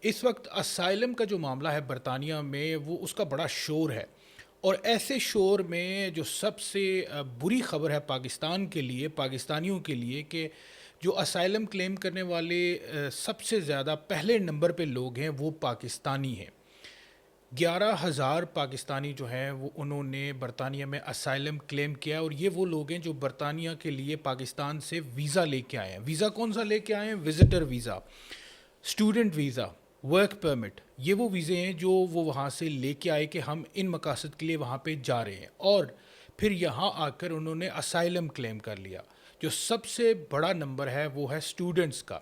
اس وقت اسائلم کا جو معاملہ ہے برطانیہ میں وہ اس کا بڑا شور ہے، اور ایسے شور میں جو سب سے بری خبر ہے پاکستان کے لیے، پاکستانیوں کے لیے، کہ جو اسائلم کلیم کرنے والے سب سے زیادہ پہلے نمبر پہ لوگ ہیں وہ پاکستانی ہیں۔ 11,000 پاکستانی جو ہیں وہ انہوں نے برطانیہ میں اسائلم کلیم کیا، اور یہ وہ لوگ ہیں جو برطانیہ کے لیے پاکستان سے ویزا لے کے آئے ہیں۔ ویزا کون سا لے کے آئے ہیں؟ Visitor visa, student visa, work permit. یہ وہ ویزے ہیں جو وہ وہاں سے لے کے آئے کہ ہم ان مقاصد کے لیے وہاں پہ جا رہے ہیں، اور پھر یہاں آ کر انہوں نے اسائلم کلیم کر لیا۔ جو سب سے بڑا نمبر ہے وہ ہے اسٹوڈنٹس کا۔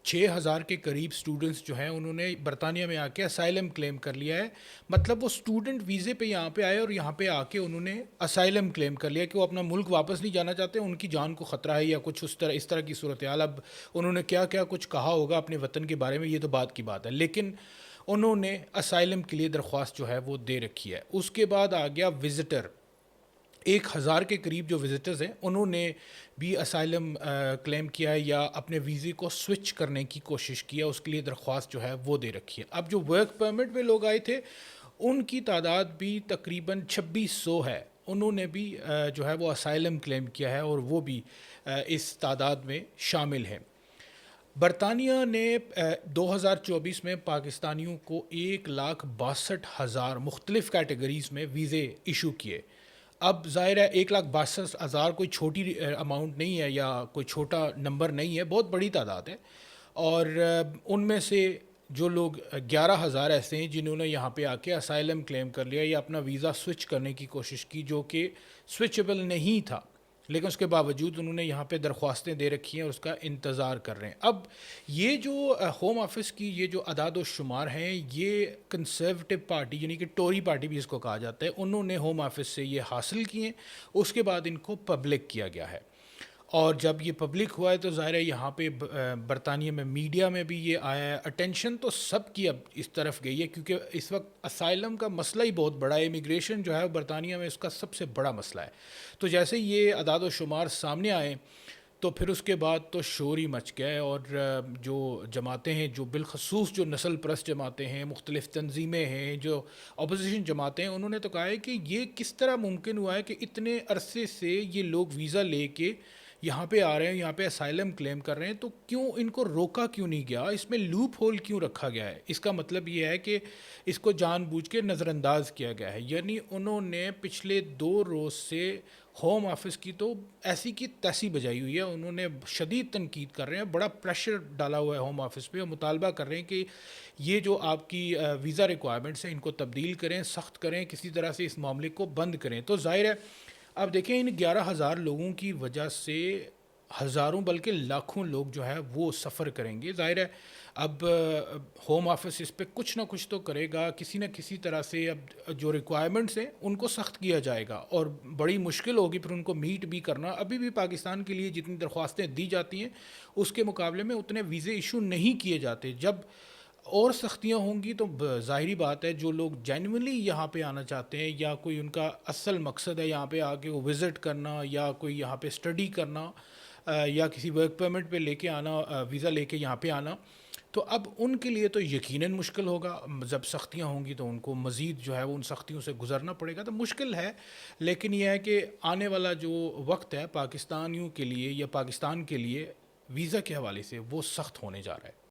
6,000 کے قریب سٹوڈنٹس جو ہیں انہوں نے برطانیہ میں آ کے اسائلم کلیم کر لیا ہے۔ مطلب وہ سٹوڈنٹ ویزے پہ یہاں پہ آئے اور یہاں پہ آ کے انہوں نے اسائلم کلیم کر لیا کہ وہ اپنا ملک واپس نہیں جانا چاہتے، ان کی جان کو خطرہ ہے یا کچھ اس طرح کی صورتحال۔ اب انہوں نے کیا کیا کچھ کہا ہوگا اپنے وطن کے بارے میں، یہ تو بات کی بات ہے، لیکن انہوں نے اسائلم کے لیے درخواست جو ہے وہ دے رکھی ہے۔ اس کے بعد آ گیا وزٹر۔ 1,000 کے قریب جو وزٹرز ہیں انہوں نے بھی اسائلم کلیم کیا ہے یا اپنے ویزے کو سوئچ کرنے کی کوشش کیا، اس کے لیے درخواست جو ہے وہ دے رکھی ہے۔ اب جو ورک پرمٹ پہ لوگ آئے تھے ان کی تعداد بھی تقریباً 2,600 ہے، انہوں نے بھی جو ہے وہ اسائلم کلیم کیا ہے، اور وہ بھی اس تعداد میں شامل ہیں۔ برطانیہ نے 2024 میں پاکستانیوں کو 1,62,000 مختلف کیٹیگریز میں ویزے ایشو کیے۔ اب ظاہر ہے 1,62,000 کوئی چھوٹی اماؤنٹ نہیں ہے یا کوئی چھوٹا نمبر نہیں ہے، بہت بڑی تعداد ہے، اور ان میں سے جو لوگ 11,000 ایسے ہیں جنہوں نے یہاں پہ آ کے اسائلم کلیم کر لیا یا اپنا ویزا سوئچ کرنے کی کوشش کی، جو کہ سوئچیبل نہیں تھا، لیکن اس کے باوجود انہوں نے یہاں پہ درخواستیں دے رکھی ہیں اور اس کا انتظار کر رہے ہیں۔ اب یہ جو ہوم آفس کی یہ جو اعداد و شمار ہیں، یہ کنسرویٹو پارٹی یعنی کہ ٹوری پارٹی بھی اس کو کہا جاتا ہے، انہوں نے ہوم آفس سے یہ حاصل کیے، اس کے بعد ان کو پبلک کیا گیا ہے۔ اور جب یہ پبلک ہوا ہے تو ظاہر ہے یہاں پہ برطانیہ میں میڈیا میں بھی یہ آیا ہے، اٹینشن تو سب کی اب اس طرف گئی ہے، کیونکہ اس وقت اسائلم کا مسئلہ ہی بہت بڑا ہے، امیگریشن جو ہے برطانیہ میں اس کا سب سے بڑا مسئلہ ہے۔ تو جیسے یہ اعداد و شمار سامنے آئے تو پھر اس کے بعد تو شور ہی مچ گیا ہے، اور جو جماعتیں ہیں، جو بالخصوص جو نسل پرست جماعتیں ہیں، مختلف تنظیمیں ہیں، جو اپوزیشن جماعتیں ہیں، انہوں نے تو کہا ہے کہ یہ کس طرح ممکن ہوا ہے کہ اتنے عرصے سے یہ لوگ ویزا لے کے یہاں پہ آ رہے ہیں، یہاں پہ اسائلم کلیم کر رہے ہیں، تو کیوں ان کو روکا کیوں نہیں گیا، اس میں لوپ ہول کیوں رکھا گیا ہے؟ اس کا مطلب یہ ہے کہ اس کو جان بوجھ کے نظر انداز کیا گیا ہے، یعنی انہوں نے پچھلے 2 روز سے ہوم آفس کی تو ایسی کی تیسی بجائی ہوئی ہے، انہوں نے شدید تنقید کر رہے ہیں، بڑا پریشر ڈالا ہوا ہے ہوم آفس پہ، اور مطالبہ کر رہے ہیں کہ یہ جو آپ کی ویزا ریکوائرمنٹس ہیں ان کو تبدیل کریں، سخت کریں، کسی طرح سے اس معاملے کو بند کریں۔ تو ظاہر ہے اب دیکھیں ان 11,000 لوگوں کی وجہ سے ہزاروں بلکہ لاکھوں لوگ جو ہے وہ سفر کریں گے۔ ظاہر ہے اب ہوم آفس اس پہ کچھ نہ کچھ تو کرے گا، کسی نہ کسی طرح سے اب جو ریکوائرمنٹس ہیں ان کو سخت کیا جائے گا، اور بڑی مشکل ہوگی پھر ان کو میٹ بھی کرنا۔ ابھی بھی پاکستان کے لیے جتنی درخواستیں دی جاتی ہیں اس کے مقابلے میں اتنے ویزے ایشو نہیں کیے جاتے۔ جب اور سختیاں ہوں گی تو ظاہری بات ہے جو لوگ جینوئنلی یہاں پہ آنا چاہتے ہیں، یا کوئی ان کا اصل مقصد ہے یہاں پہ آ کے وہ وزٹ کرنا، یا کوئی یہاں پہ اسٹڈی کرنا، یا کسی ورک پرمٹ پہ لے کے آنا، ویزا لے کے یہاں پہ آنا، تو اب ان کے لیے تو یقیناً مشکل ہوگا۔ جب سختیاں ہوں گی تو ان کو مزید جو ہے وہ ان سختیوں سے گزرنا پڑے گا، تو مشکل ہے، لیکن یہ ہے کہ آنے والا جو وقت ہے پاکستانیوں کے لیے یا پاکستان کے لیے ویزا کے حوالے سے وہ سخت ہونے جا رہا ہے۔